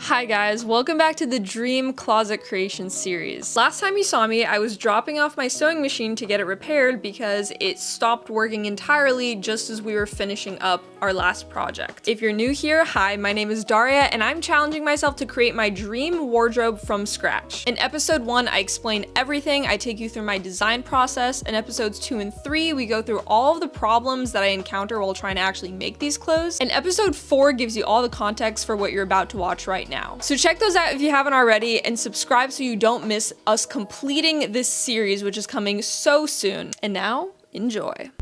Hi guys, welcome back to the Dream Closet Creation series. Last time you saw me, I was dropping off my sewing machine to get it repaired because it stopped working entirely just as we were finishing up our last project. If you're new here, hi, my name is Daria and I'm challenging myself to create my dream wardrobe from scratch. In episode 1, I explain everything, I take you through my design process. In episodes 2 and 3, we go through all of the problems that I encounter while trying to actually make these clothes. And episode 4 gives you all the context for what you're about to watch right now. So check those out if you haven't already and subscribe so you don't miss us completing this series, which is coming so soon. And now, enjoy.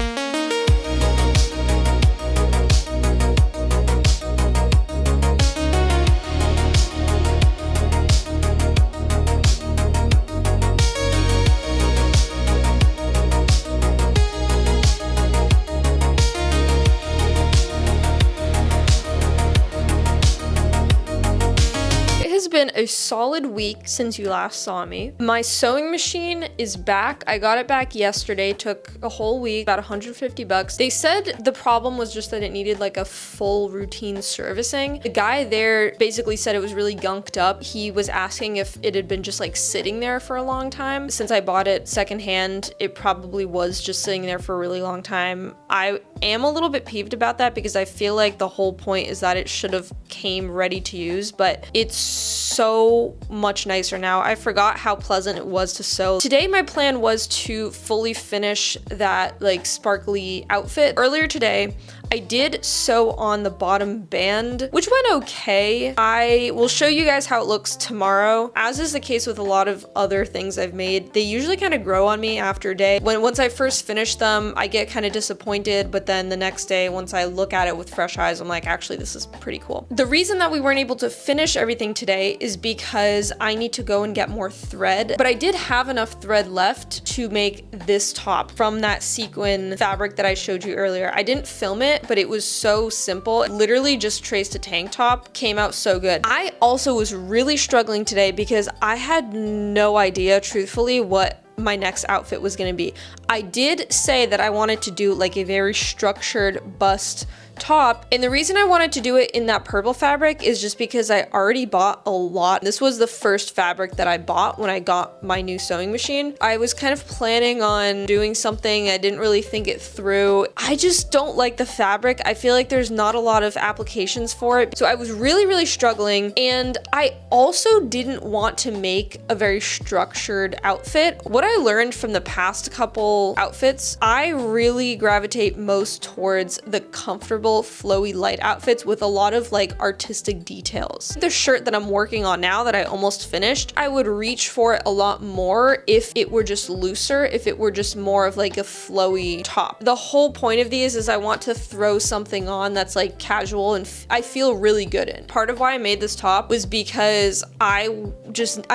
Been a solid week since you last saw me. My sewing machine is back. I got it back yesterday, took a whole week, about 150 bucks. They said the problem was just that it needed like a full routine servicing. The guy there basically said it was really gunked up. He was asking if it had been just like sitting there for a long time. Since I bought it secondhand, it probably was just sitting there for a really long time. I am a little bit peeved about that because I feel like the whole point is that it should have came ready to use, but it's so much nicer now. I forgot how pleasant it was to sew. Today my plan was to fully finish that like sparkly outfit. Earlier today I did sew on the bottom band, which went okay. I will show you guys how it looks tomorrow. As is the case with a lot of other things I've made, they usually kind of grow on me after a day. Once I first finish them, I get kind of disappointed, but then the next day, once I look at it with fresh eyes, I'm like, actually, this is pretty cool. The reason that we weren't able to finish everything today is because I need to go and get more thread, but I did have enough thread left to make this top from that sequin fabric that I showed you earlier. I didn't film it, but it was so simple. It literally just traced a tank top, came out so good. I also was really struggling today because I had no idea, truthfully, what my next outfit was gonna be. I did say that I wanted to do like a very structured bust top, and the reason I wanted to do it in that purple fabric is just because I already bought a lot. This was the first fabric that I bought when I got my new sewing machine. I was kind of planning on doing something. I didn't really think it through. I just don't like the fabric. I feel like there's not a lot of applications for it. So I was really struggling, and I also didn't want to make a very structured outfit. What I learned from the past couple outfits, I really gravitate most towards the comfortable flowy light outfits with a lot of like artistic details. The shirt that I'm working on now that I almost finished, I would reach for it a lot more if it were just looser, if it were just more of like a flowy top. The whole point of these is I want to throw something on that's like casual and I feel really good in. Part of why I made this top was because I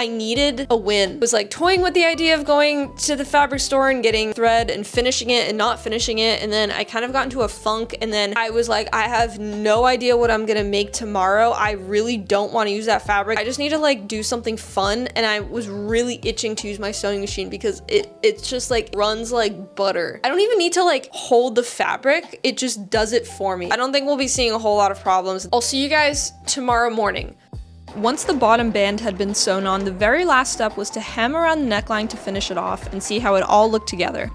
needed a win. It was like toying with the idea of going to the fabric store and getting thread and finishing it and not finishing it, and then I kind of got into a funk, and then I was like, I have no idea what I'm gonna make tomorrow. I really don't want to use that fabric. I just need to like do something fun, and I was really itching to use my sewing machine because it's just like runs like butter. I don't even need to like hold the fabric. It just does it for me. I don't think we'll be seeing a whole lot of problems. I'll see you guys tomorrow morning. Once the bottom band had been sewn on, the very last step was to hem around the neckline to finish it off and see how it all looked together.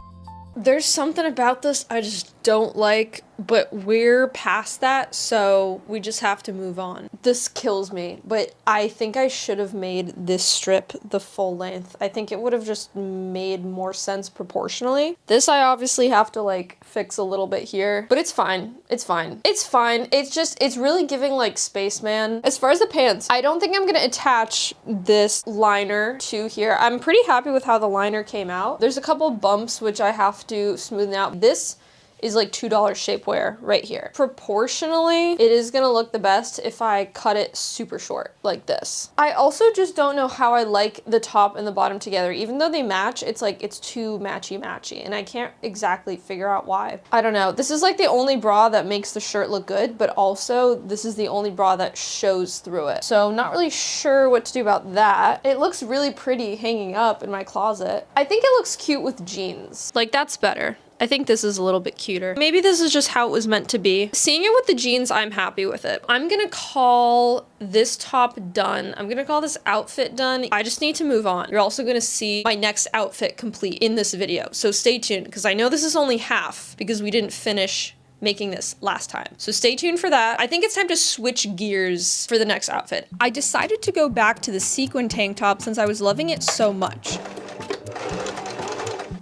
There's something about this I just don't like, but we're past that, so we just have to move on. This kills me, but I think I should have made this strip the full length. I think it would have just made more sense proportionally. This I obviously have to like fix a little bit here, but it's fine. It's fine. It's fine. It's really giving like spaceman. As far as the pants, I don't think I'm gonna attach this liner to here. I'm pretty happy with how the liner came out. There's a couple bumps which I have to smoothen out. This is like $2 shapewear right here. Proportionally, it is gonna look the best if I cut it super short like this. I also just don't know how I like the top and the bottom together. Even though they match, it's like it's too matchy and I can't exactly figure out why. I don't know. This is like the only bra that makes the shirt look good, but also this is the only bra that shows through it. So not really sure what to do about that. It looks really pretty hanging up in my closet. I think it looks cute with jeans. Like that's better. I think this is a little bit cuter. Maybe this is just how it was meant to be. Seeing it with the jeans, I'm happy with it. I'm gonna call this top done. I'm gonna call this outfit done. I just need to move on. You're also gonna see my next outfit complete in this video. So stay tuned, because I know this is only half because we didn't finish making this last time. So stay tuned for that. I think it's time to switch gears for the next outfit. I decided to go back to the sequin tank top since I was loving it so much.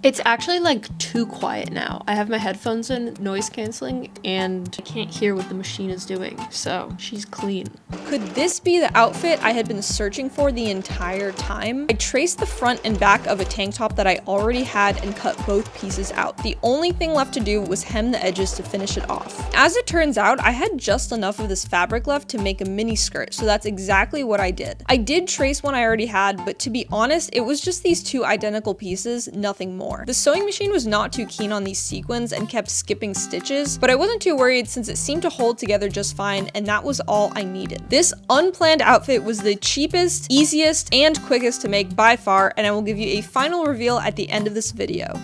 It's actually like too quiet now. I have my headphones in, noise canceling, and I can't hear what the machine is doing, so she's clean. Could this be the outfit I had been searching for the entire time? I traced the front and back of a tank top that I already had and cut both pieces out. The only thing left to do was hem the edges to finish it off. As it turns out, I had just enough of this fabric left to make a mini skirt, so that's exactly what I did. I did trace one I already had, but to be honest, it was just these two identical pieces, nothing more. The sewing machine was not too keen on these sequins and kept skipping stitches, but I wasn't too worried since it seemed to hold together just fine, and that was all I needed. This unplanned outfit was the cheapest, easiest, and quickest to make by far, and I will give you a final reveal at the end of this video.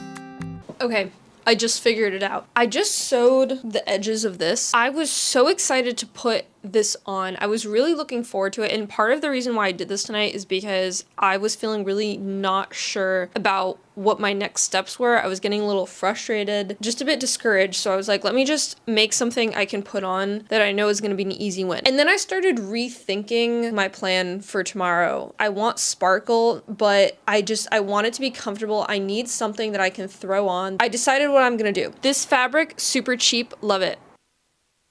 Okay. I just figured it out. I just sewed the edges of this. I was so excited to put this on. I was really looking forward to it, and part of the reason why I did this tonight is because I was feeling really not sure about what my next steps were. I was getting a little frustrated, just a bit discouraged, so I was like, let me just make something I can put on that I know is going to be an easy win. And then I started rethinking my plan for tomorrow. I want sparkle, but I want it to be comfortable. I need something that I can throw on. I decided what I'm gonna do. This fabric, super cheap, love it.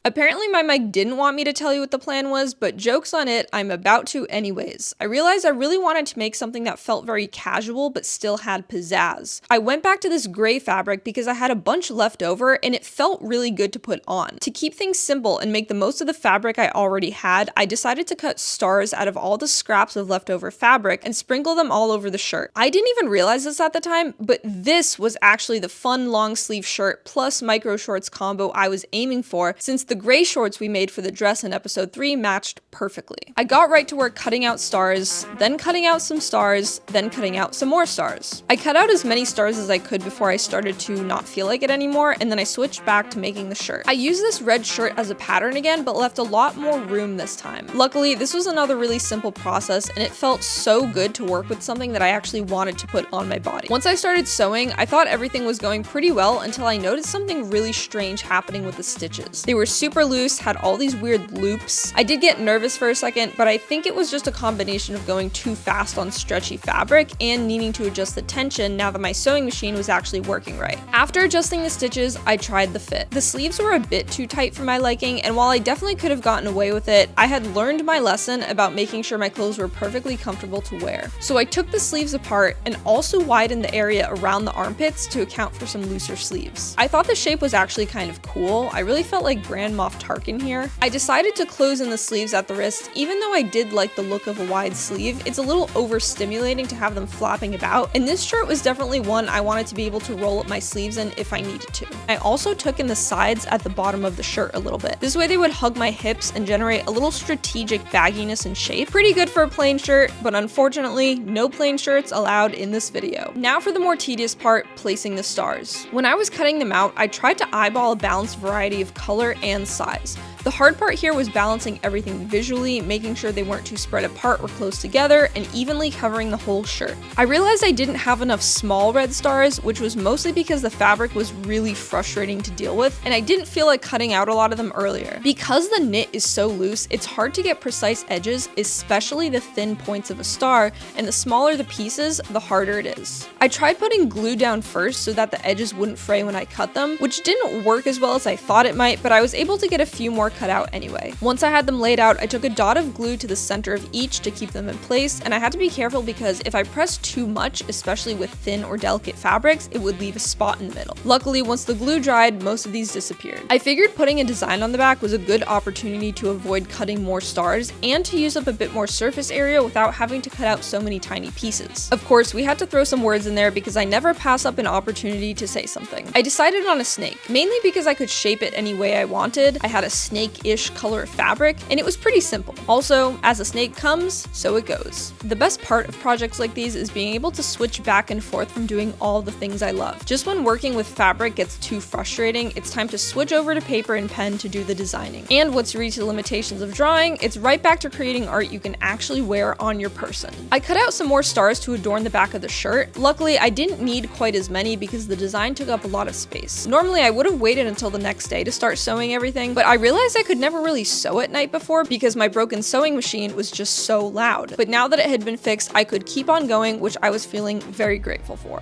Apparently my mic didn't want me to tell you what the plan was, but joke's on it, I'm about to anyways. I realized I really wanted to make something that felt very casual but still had pizzazz. I went back to this gray fabric because I had a bunch left over and it felt really good to put on. To keep things simple and make the most of the fabric I already had, I decided to cut stars out of all the scraps of leftover fabric and sprinkle them all over the shirt. I didn't even realize this at the time, but this was actually the fun long sleeve shirt plus micro shorts combo I was aiming for, since the gray shorts we made for the dress in episode 3 matched perfectly. I got right to work cutting out stars, then cutting out some stars, then cutting out some more stars. I cut out as many stars as I could before I started to not feel like it anymore, and then I switched back to making the shirt. I used this red shirt as a pattern again, but left a lot more room this time. Luckily, this was another really simple process, and it felt so good to work with something that I actually wanted to put on my body. Once I started sewing, I thought everything was going pretty well until I noticed something really strange happening with the stitches. They were super loose, had all these weird loops. I did get nervous for a second, but I think it was just a combination of going too fast on stretchy fabric and needing to adjust the tension now that my sewing machine was actually working right. After adjusting the stitches, I tried the fit. The sleeves were a bit too tight for my liking, and while I definitely could have gotten away with it, I had learned my lesson about making sure my clothes were perfectly comfortable to wear. So I took the sleeves apart and also widened the area around the armpits to account for some looser sleeves. I thought the shape was actually kind of cool. I really felt like Grand Moff Tarkin here. I decided to close in the sleeves at the wrist. Even though I did like the look of a wide sleeve, it's a little overstimulating to have them flapping about, and this shirt was definitely one I wanted to be able to roll up my sleeves in if I needed to. I also took in the sides at the bottom of the shirt a little bit. This way they would hug my hips and generate a little strategic bagginess and shape. Pretty good for a plain shirt, but unfortunately, no plain shirts allowed in this video. Now for the more tedious part, placing the stars. When I was cutting them out, I tried to eyeball a balanced variety of color and size. The hard part here was balancing everything visually, making sure they weren't too spread apart or close together, and evenly covering the whole shirt. I realized I didn't have enough small red stars, which was mostly because the fabric was really frustrating to deal with, and I didn't feel like cutting out a lot of them earlier. Because the knit is so loose, it's hard to get precise edges, especially the thin points of a star, and the smaller the pieces, the harder it is. I tried putting glue down first so that the edges wouldn't fray when I cut them, which didn't work as well as I thought it might, but I was able to get a few more cut out anyway. Once I had them laid out, I took a dot of glue to the center of each to keep them in place, and I had to be careful because if I pressed too much, especially with thin or delicate fabrics, it would leave a spot in the middle. Luckily, once the glue dried, most of these disappeared. I figured putting a design on the back was a good opportunity to avoid cutting more stars and to use up a bit more surface area without having to cut out so many tiny pieces. Of course, we had to throw some words in there because I never pass up an opportunity to say something. I decided on a snake, mainly because I could shape it any way I wanted. I had a snake snake-ish color fabric, and it was pretty simple. Also, as a snake comes, so it goes. The best part of projects like these is being able to switch back and forth from doing all the things I love. Just when working with fabric gets too frustrating, it's time to switch over to paper and pen to do the designing. And once you reach the limitations of drawing, it's right back to creating art you can actually wear on your person. I cut out some more stars to adorn the back of the shirt. Luckily, I didn't need quite as many because the design took up a lot of space. Normally, I would have waited until the next day to start sewing everything, but I realized I could never really sew at night before because my broken sewing machine was just so loud. But now that it had been fixed, I could keep on going, which I was feeling very grateful for.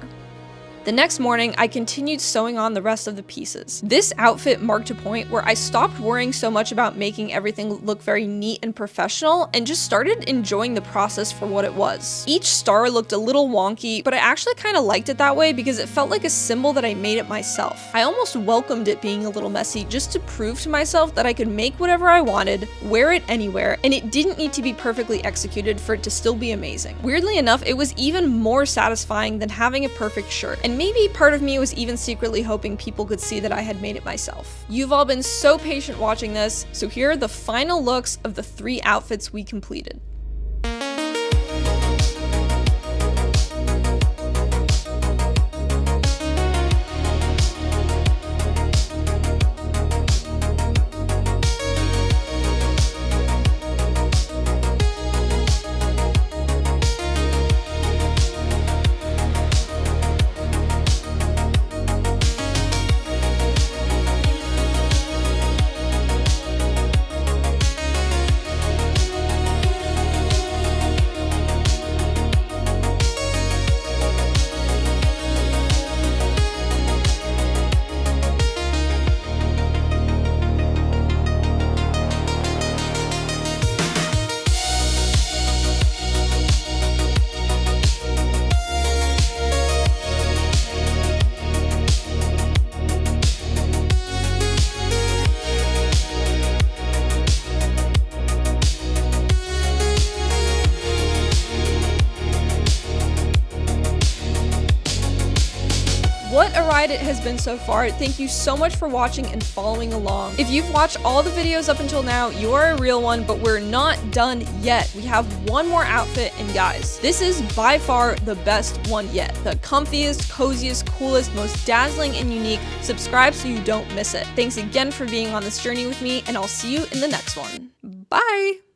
The next morning, I continued sewing on the rest of the pieces. This outfit marked a point where I stopped worrying so much about making everything look very neat and professional and just started enjoying the process for what it was. Each star looked a little wonky, but I actually kind of liked it that way because it felt like a symbol that I made it myself. I almost welcomed it being a little messy just to prove to myself that I could make whatever I wanted, wear it anywhere, and it didn't need to be perfectly executed for it to still be amazing. Weirdly enough, it was even more satisfying than having a perfect shirt, and maybe part of me was even secretly hoping people could see that I had made it myself. You've all been so patient watching this, so here are the final looks of the 3 outfits we completed. What a ride it has been so far. Thank you so much for watching and following along. If you've watched all the videos up until now, you are a real one, but we're not done yet. We have one more outfit, and guys, this is by far the best one yet. The comfiest, coziest, coolest, most dazzling and unique. Subscribe so you don't miss it. Thanks again for being on this journey with me, and I'll see you in the next one. Bye!